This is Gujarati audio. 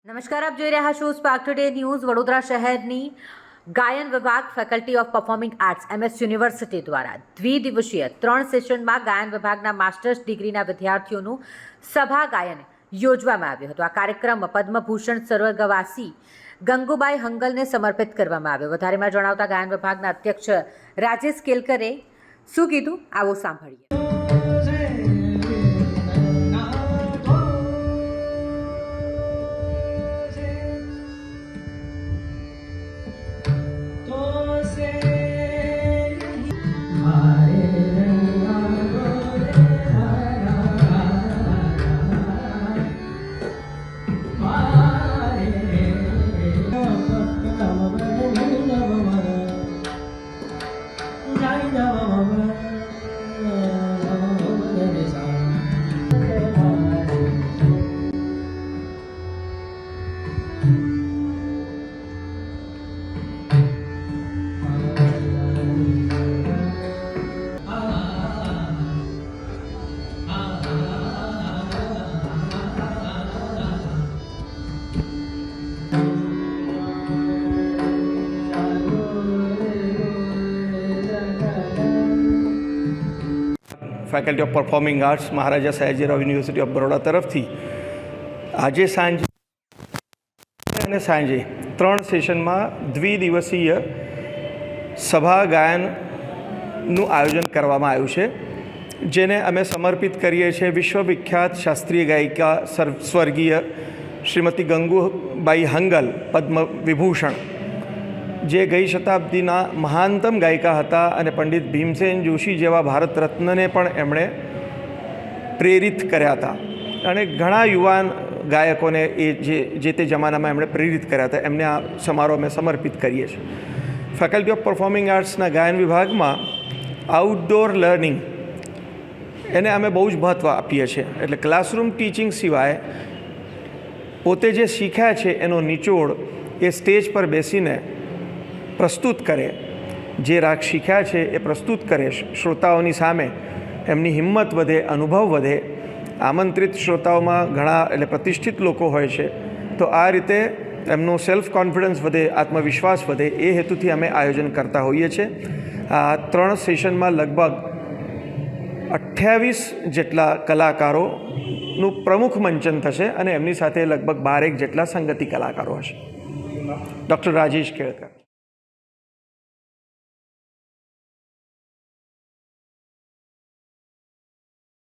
નમસ્કાર, આપ જોઈ રહ્યા છો સ્પાર્ક ટુડે ન્યૂઝ. વડોદરા શહેરની ગાયન વિભાગ faculty of performing arts MS university દ્વારા દ્વિદિવસીય 3 સેશનમાં ગાયન વિભાગના માસ્ટર્સ ડિગ્રીના વિદ્યાર્થીઓનું સભા ગાયન યોજવામાં આવ્યું હતું. આ કાર્યક્રમ પદ્મભૂષણ સ્વર્ગવાસી ગંગુબાઈ હંગલને સમર્પિત કરવામાં આવ્યો. વધારેમાં જણાવતા ગાયન વિભાગના અધ્યક્ષ રાજેશ કેલકરે શું કીધું, આવો સાંભળીએ. Faculty of performing arts Maharaja Sayajirao university of Baroda તરફથી આજે સાંજે 3 સેશનમાં દ્વિદિવસીય સભા ગાયનનું આયોજન કરવામાં આવ્યું છે, જેને અમે સમર્પિત કરીએ છીએ વિશ્વવિખ્યાત શાસ્ત્રીય ગાયિકા સ્વર્ગીય શ્રીમતી ગંગુબાઈ હંગલ પદ્મ વિભૂષણ, જે ગઈ શતાબ્દીના મહાનતમ ગાયિકા હતા અને પંડિત ભીમસેન જોશી જેવા ભારત રત્નને પણ એમણે પ્રેરિત કર્યા હતા અને ઘણા યુવાન ગાયકોને જે તે જમાનામાં એમણે પ્રેરિત કર્યા હતા. એમને આ સમારોહ અમે સમર્પિત કરીએ છીએ. ફેકલ્ટી ઓફ પરફોર્મિંગ આર્ટ્સના ગાયન વિભાગમાં આઉટડોર લર્નિંગ એને અમે બહુ જ મહત્ત્વ આપીએ છીએ. એટલે ક્લાસરૂમ ટીચિંગ સિવાય પોતે જે શીખ્યા છે એનો નિચોડ એ સ્ટેજ પર બેસીને પ્રસ્તુત કરે, જે રાગ શીખ્યા છે એ પ્રસ્તુત કરે, શ્રોતાઓની સામે એમની હિંમત વધે, અનુભવ વધે. આમંત્રિત શ્રોતાઓમાં ઘણા એટલે પ્રતિષ્ઠિત લોકો હોય છે, તો આ રીતે એમનો સેલ્ફ કોન્ફિડન્સ વધે, આત્મવિશ્વાસ વધે, એ હેતુથી અમે આયોજન કરતા હોઈએ છીએ. આ 3 સેશનમાં લગભગ 28 જેટલા કલાકારોનું પ્રમુખ મંચન થશે અને એમની સાથે લગભગ 12 જેટલા સંગતિ કલાકારો હશે. ડૉક્ટર રાજેશ કેળકર.